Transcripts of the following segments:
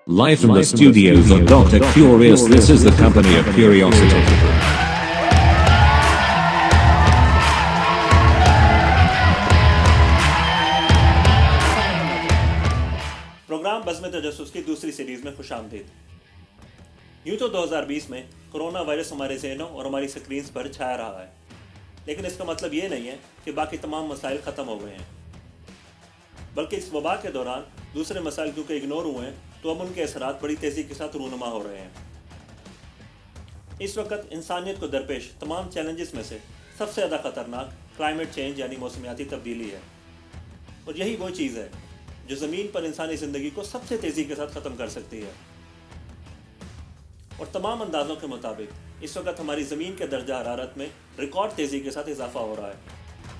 Live from the studios of Dr. Curious, this is the Company of Curiosity. Program Bazm Tajassus की दूसरी series में खुशामदीद। यूँ तो 2020 में कोरोना वायरस हमारे ज़हनों और हमारी स्क्रीन्स पर छाया रहा है, लेकिन इसका मतलब ये नहीं है कि बाकी तमाम मसाइल ख़त्म हो गए हैं, बल्कि इस वबा के दौरान दूसरे मसाइल क्योंकि इग्नोर हुए हैं तो अब उनके असरात बड़ी तेज़ी के साथ रूनुमा हो रहे हैं। इस वक्त इंसानियत को दरपेश तमाम चैलेंजेस में से सबसे ज़्यादा ख़तरनाक क्लाइमेट चेंज यानी मौसमियाती तब्दीली है, और यही वो चीज़ है जो ज़मीन पर इंसानी ज़िंदगी को सबसे तेज़ी के साथ ख़त्म कर सकती है। और तमाम अंदाज़ों के मुताबिक इस वक्त हमारी ज़मीन के दर्जा हरारत में रिकॉर्ड तेज़ी के साथ इजाफा हो रहा है।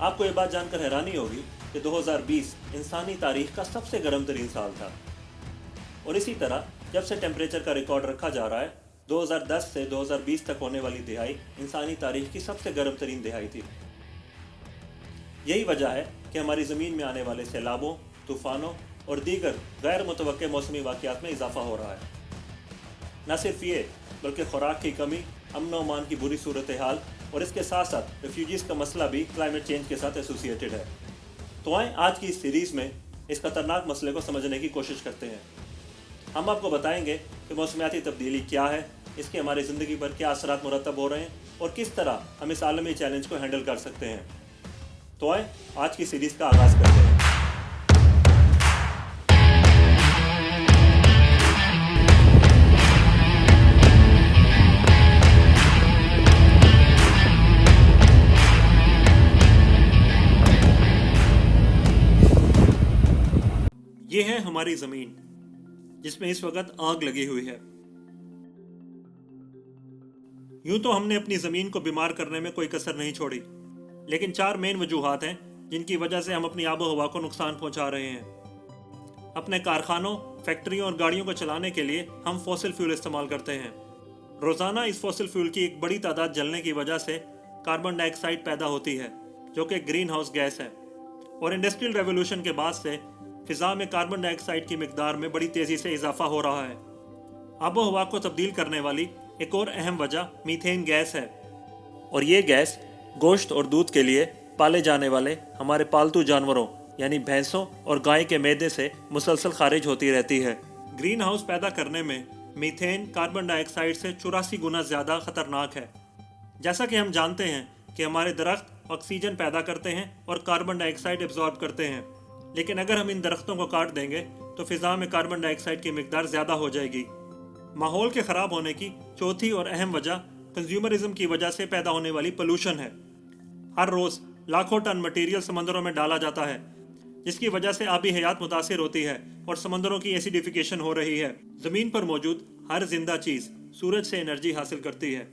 आपको ये बात जानकर हैरानी होगी कि 2020 इंसानी तारीख का सबसे गर्म तरीन साल था, और इसी तरह जब से टेम्परेचर का रिकॉर्ड रखा जा रहा है 2010 से 2020 तक होने वाली दिहाई इंसानी तारीख की सबसे गर्म तरीन दिहाई थी। यही वजह है कि हमारी ज़मीन में आने वाले सैलाबों, तूफ़ानों और दीगर गैर मुतवक्के मौसमी वाक़यात में इजाफा हो रहा है। न सिर्फ ये बल्कि खुराक की कमी, अमन व अमान की बुरी सूरत हाल और इसके साथ साथ रेफ्यूजीज़ का मसला भी क्लाइमेट चेंज के साथ एसोसिएटेड है। तो आएँ आज की इस सीरीज़ में इस खतरनाक मसले को समझने की कोशिश करते हैं। हम आपको बताएंगे कि मौसमियाती तब्दीली क्या है, इसके हमारी ज़िंदगी पर क्या असरात मुरतब हो रहे हैं और किस तरह हम इस आलमी चैलेंज को हैंडल कर सकते हैं। तो आएँ आज की सीरीज़ का आगाज़ करते हैं। ये है हमारी ज़मीन जिसमें इस वक्त आग लगी हुई है। यूं तो हमने अपनी ज़मीन को बीमार करने में कोई कसर नहीं छोड़ी, लेकिन 4 मेन वजूहात हैं जिनकी वजह से हम अपनी आबो हवा को नुकसान पहुंचा रहे हैं। अपने कारखानों, फैक्ट्रियों और गाड़ियों को चलाने के लिए हम फॉसिल फ्यूल इस्तेमाल करते हैं। रोज़ाना इस फॉसिल फ्यूल की एक बड़ी तादाद जलने की वजह से कार्बन डाइऑक्साइड पैदा होती है जो कि ग्रीन हाउस गैस है, और इंडस्ट्रियल रेवोल्यूशन के बाद से फ़िज़ा में कार्बन डाइऑक्साइड की मिकदार में बड़ी तेज़ी से इजाफा हो रहा है। आबो हवा को तब्दील करने वाली एक और अहम वजह मीथेन गैस है, और ये गैस गोश्त और दूध के लिए पाले जाने वाले हमारे पालतू जानवरों यानी भैंसों और गाय के मैदे से मुसलसल खारिज होती रहती है। ग्रीन हाउस पैदा करने में मीथेन कार्बन डाइऑक्साइड से 84 गुना ज़्यादा ख़तरनाक है। जैसा कि हम जानते हैं कि हमारे दरख्त ऑक्सीजन पैदा करते हैं और कार्बन डाइऑक्साइड एब्जॉर्ब करते हैं, लेकिन अगर हम इन दरख्तों को काट देंगे तो फ़िज़ा में कार्बन डाइऑक्साइड की मिकदार ज़्यादा हो जाएगी। माहौल के ख़राब होने की चौथी और अहम वजह कंज्यूमरिज्म की वजह से पैदा होने वाली पोल्यूशन है। हर रोज़ लाखों टन मटीरियल समंदरों में डाला जाता है, जिसकी वजह से आबी हयात मुतासिर होती है और समंदरों की एसिडिफिकेशन हो रही है। ज़मीन पर मौजूद हर जिंदा चीज़ सूरज से एनर्जी हासिल करती है।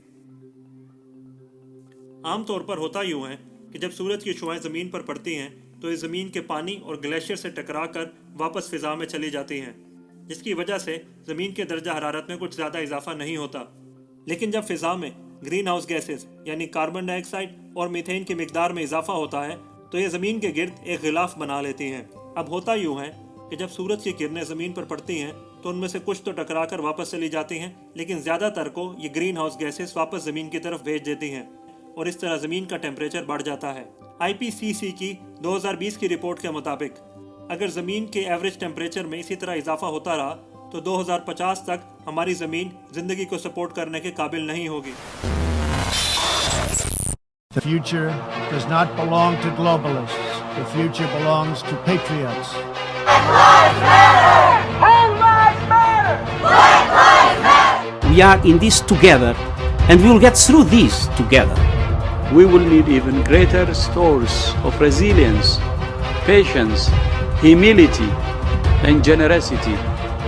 आम तौर पर होता यूँ है कि जब सूरज की शुआएं ज़मीन पर पड़ती हैं तो ये ज़मीन के पानी और ग्लेशियर से टकरा कर वापस फ़िज़ा में चली जाती हैं, जिसकी वजह से ज़मीन के दर्जा हरारत में कुछ ज़्यादा इजाफा नहीं होता। लेकिन जब फ़िज़ा में ग्रीन हाउस गैसेस यानी कार्बन डाइऑक्साइड और मीथेन की मिकदार में इजाफा होता है तो ये ज़मीन के गिर्द एक गिलाफ बना लेती हैं। अब होता यूँ है कि जब सूरज की किरणें ज़मीन पर पड़ती हैं तो उनमें से कुछ तो टकरा कर वापस चली जाती हैं, लेकिन ज़्यादातर को ये ग्रीन हाउस गैसेस वापस ज़मीन की तरफ भेज देती हैं, और इस तरह ज़मीन का टेम्परेचर बढ़ जाता है। IPCC की 2020 की रिपोर्ट के मुताबिक अगर ज़मीन के एवरेज टेम्परेचर में इसी तरह इजाफा होता रहा तो 2050 तक हमारी ज़मीन ज़िंदगी को सपोर्ट करने के काबिल नहीं होगी। The future does not belong to globalists. The future belongs to patriots. Black lives matter! Whole lives matter! Black lives matter! We are in this together, and we will get through this together. We will need even greater stores of resilience, patience, humility, and generosity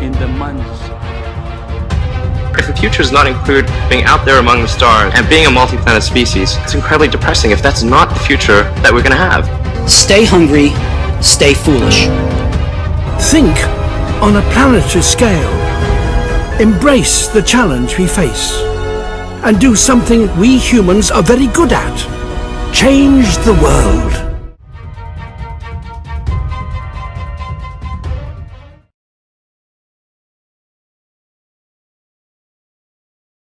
in the months. If the future does not include being out there among the stars and being a multi-planet species, it's incredibly depressing if that's not the future that we're going to have. Stay hungry, stay foolish. Think on a planetary scale. Embrace the challenge we face. And do something we humans are very good at. Change the world.